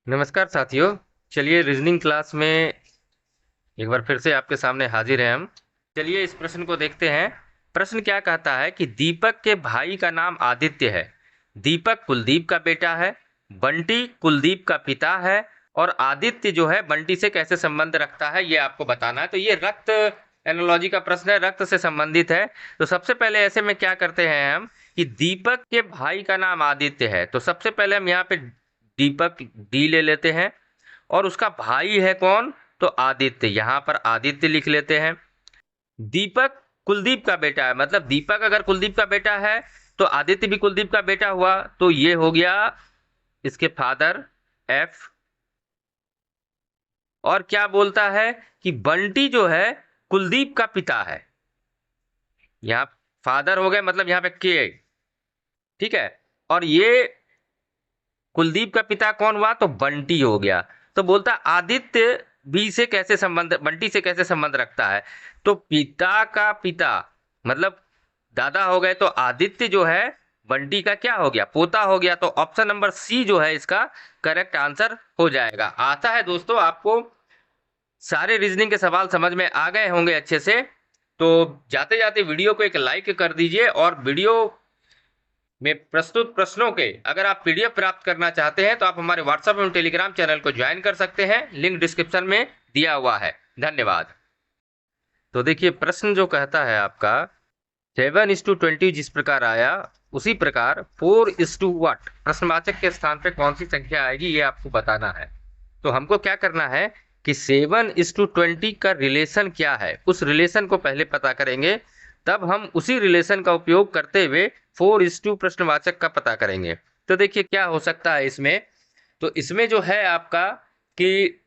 नमस्कार साथियों। चलिए रीजनिंग क्लास में एक बार फिर से आपके सामने हाजिर हैं हम। चलिए इस प्रश्न को देखते हैं। प्रश्न क्या कहता है कि दीपक के भाई का नाम आदित्य है। दीपक कुलदीप का बेटा है। बंटी कुलदीप का पिता है। और आदित्य जो है बंटी से कैसे संबंध रखता है ये आपको बताना है। तो ये रक्त एनालॉजी का प्रश्न है, रक्त से संबंधित है। तो सबसे पहले ऐसे में क्या करते हैं हम कि दीपक के भाई का नाम आदित्य है, तो सबसे पहले हम यहाँ पे दीपक डी ले लेते हैं। और उसका भाई है कौन? तो आदित्य, यहां पर आदित्य लिख लेते हैं। दीपक कुलदीप का बेटा है, मतलब दीपक अगर कुलदीप का बेटा है तो आदित्य भी कुलदीप का बेटा हुआ, तो ये हो गया इसके फादर एफ। और क्या बोलता है कि बंटी जो है कुलदीप का पिता है। यहां फादर हो गए, मतलब यहां पे के। ठीक है। और ये कुलदीप का पिता कौन हुआ? तो बंटी हो गया। तो बोलता आदित्य बी से कैसे संबंध, बंटी से कैसे संबंध रखता है? तो पिता का पिता मतलब दादा हो गए, तो आदित्य जो है बंटी का क्या हो गया? पोता हो गया। तो ऑप्शन नंबर सी जो है इसका करेक्ट आंसर हो जाएगा। आता है दोस्तों, आपको सारे रीजनिंग के सवाल समझ में आ गए होंगे अच्छे से। तो जाते जाते वीडियो को एक लाइक कर दीजिए, और वीडियो में प्रस्तुत प्रश्नों के अगर आप पीडीएफ प्राप्त करना चाहते हैं तो आप हमारे व्हाट्सएप एवं टेलीग्राम चैनल को ज्वाइन कर सकते हैं, लिंक डिस्क्रिप्शन में दिया हुआ है। धन्यवाद। तो देखिए प्रश्न जो कहता है आपका 7:20 जिस प्रकार आया उसी प्रकार 4:what प्रश्नवाचक के स्थान पे कौन सी संख्या आएगी ये आपको बताना है। तो हमको क्या करना है कि 7:20 का रिलेशन क्या है, उस रिलेशन को पहले पता करेंगे, तब हम उसी रिलेशन का उपयोग करते हुए 4:2 प्रश्नवाचक का पता करेंगे। तो देखिए क्या हो सकता है इसमें। तो इसमें जो है आपका कि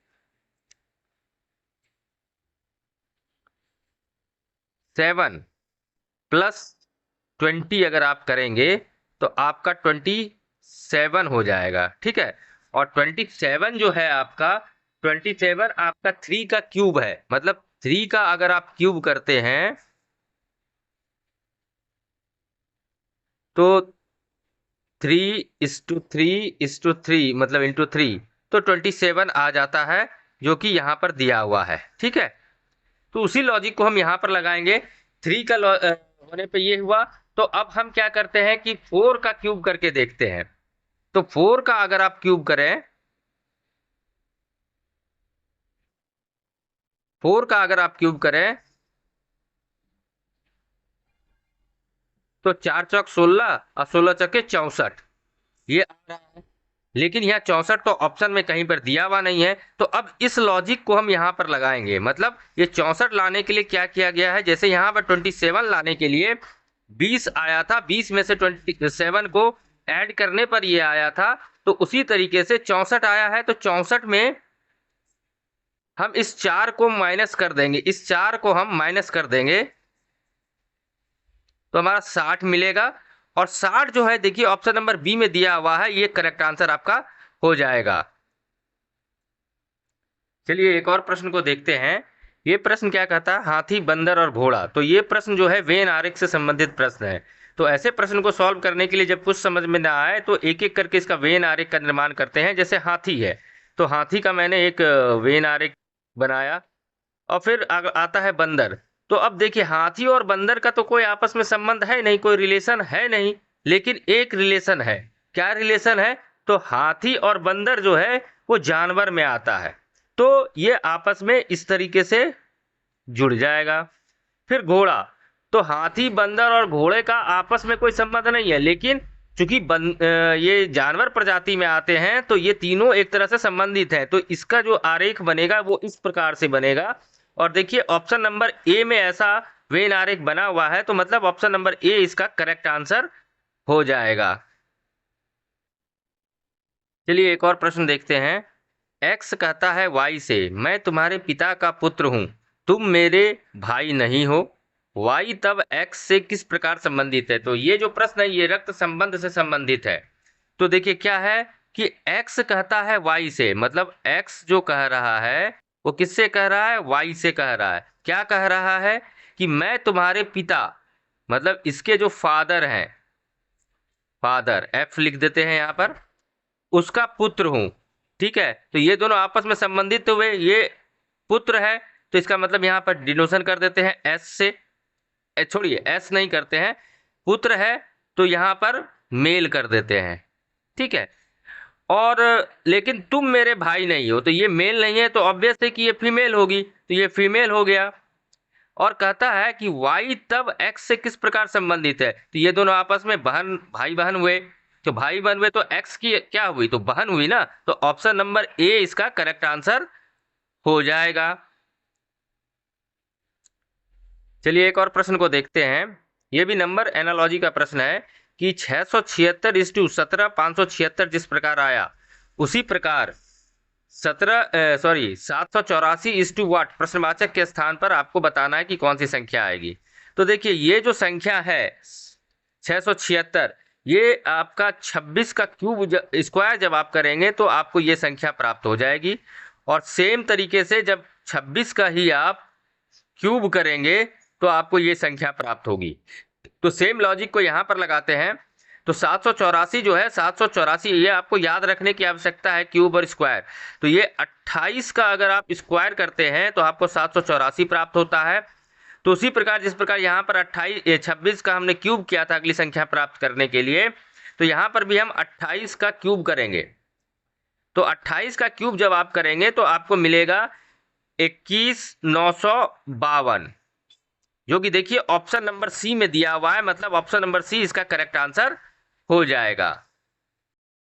7+20 अगर आप करेंगे तो आपका 27 हो जाएगा। ठीक है। और 27 जो है आपका, 27 आपका 3 का क्यूब है, मतलब 3 का अगर आप क्यूब करते हैं तो 3:3 मतलब इंटू 3, तो 27 आ जाता है, जो कि यहां पर दिया हुआ है। ठीक है। तो उसी लॉजिक को हम यहाँ पर लगाएंगे। 3 का होने पे ये हुआ। तो अब हम क्या करते हैं कि 4 का क्यूब करके देखते हैं। तो 4 का अगर आप क्यूब करें, 4 का अगर आप क्यूब करें तो 4 चौक 16 और 16 चौके 64 ये आ रहा है। लेकिन यहाँ 64 तो ऑप्शन में कहीं पर दिया हुआ नहीं है। तो अब इस लॉजिक को हम यहाँ पर लगाएंगे, मतलब ये 64 लाने के लिए क्या किया गया है, जैसे यहाँ पर 27 लाने के लिए 20 आया था, 20 में से 27 को ऐड करने पर ये आया था। तो उसी तरीके से 64 आया है, तो 64 में हम इस 4 को माइनस कर देंगे, इस 4 को हम माइनस कर देंगे तो हमारा 60 मिलेगा। और 60 जो है देखिए ऑप्शन नंबर बी में दिया हुआ है, ये करेक्ट आंसर आपका हो जाएगा। चलिए एक और प्रश्न को देखते हैं। ये प्रश्न क्या कहता है, हाथी बंदर और घोड़ा। तो ये प्रश्न जो है वेन आरेख से संबंधित प्रश्न है। तो ऐसे प्रश्न को सॉल्व करने के लिए जब कुछ समझ में ना आए तो एक एक करके इसका वेन आरेख का निर्माण करते हैं। जैसे हाथी है, तो हाथी का मैंने एक वेन आरेख बनाया। और फिर आता है बंदर। तो अब देखिए हाथी और बंदर का तो कोई आपस में संबंध है नहीं, कोई रिलेशन है नहीं, लेकिन एक रिलेशन है। क्या रिलेशन है? तो हाथी और बंदर जो है वो जानवर में आता है, तो ये आपस में इस तरीके से जुड़ जाएगा। फिर घोड़ा, तो हाथी बंदर और घोड़े का आपस में कोई संबंध नहीं है, लेकिन चूंकि ये जानवर प्रजाति में आते हैं तो ये तीनों एक तरह से संबंधित हैं। तो इसका जो आरेख बनेगा वो इस प्रकार से बनेगा। और देखिए ऑप्शन नंबर ए में ऐसा वेन आरेख बना हुआ है, तो मतलब ऑप्शन नंबर ए इसका करेक्ट आंसर हो जाएगा। चलिए एक और प्रश्न देखते हैं। एक्स कहता है वाई से, मैं तुम्हारे पिता का पुत्र हूं, तुम मेरे भाई नहीं हो। वाई तब एक्स से किस प्रकार संबंधित है? तो ये जो प्रश्न है ये रक्त संबंध से संबंधित है। तो देखिए क्या है कि एक्स कहता है वाई से, मतलब एक्स जो कह रहा है वो किससे कह रहा है? वाई से कह रहा है। क्या कह रहा है कि मैं तुम्हारे पिता, मतलब इसके जो फादर हैं, फादर एफ लिख देते हैं यहां पर, उसका पुत्र हूं। ठीक है, तो ये दोनों आपस में संबंधित हुए, ये पुत्र है तो इसका मतलब यहाँ पर डिनोशन कर देते हैं एस से, छोड़िए एस नहीं करते हैं, पुत्र है तो यहाँ पर मेल कर देते हैं, ठीक है। और लेकिन तुम मेरे भाई नहीं हो, तो ये मेल नहीं है तो ऑब्वियस है कि ये फीमेल होगी, तो ये फीमेल हो गया। और कहता है कि वाई तब एक्स से किस प्रकार संबंधित है, तो ये दोनों आपस में भाई बहन हुए, तो भाई बहन हुए तो एक्स की क्या हुई, तो बहन हुई ना, तो ऑप्शन नंबर ए इसका करेक्ट आंसर हो जाएगा। चलिए एक और प्रश्न को देखते हैं, ये भी नंबर एनालॉजी का प्रश्न है कि 676:17 576 जिस प्रकार आया, उसी प्रकार 784 प्रश्नवाचक के स्थान पर आपको बताना है कि कौन सी संख्या आएगी। तो देखिए ये जो संख्या है 676, ये आपका 26 का क्यूब स्क्वायर जब आप करेंगे तो आपको ये संख्या प्राप्त हो जाएगी। और सेम तरीके से जब 26 का ही आप क्यूब करेंगे तो आपको ये संख्या प्राप्त होगी। तो सेम लॉजिक को यहाँ पर लगाते हैं, तो 784 जो है 784, ये आपको याद रखने की आवश्यकता है क्यूब और स्क्वायर। तो ये 28 का अगर आप स्क्वायर करते हैं तो आपको 784 प्राप्त होता है। तो उसी प्रकार जिस प्रकार यहाँ पर 26 का हमने क्यूब किया था अगली संख्या प्राप्त करने के लिए, तो यहाँ पर भी हम 28 का क्यूब करेंगे। तो 28 का क्यूब जब आप करेंगे तो आपको मिलेगा 21,952, जो कि देखिए ऑप्शन नंबर सी में दिया हुआ है, मतलब ऑप्शन नंबर सी इसका करेक्ट आंसर हो जाएगा।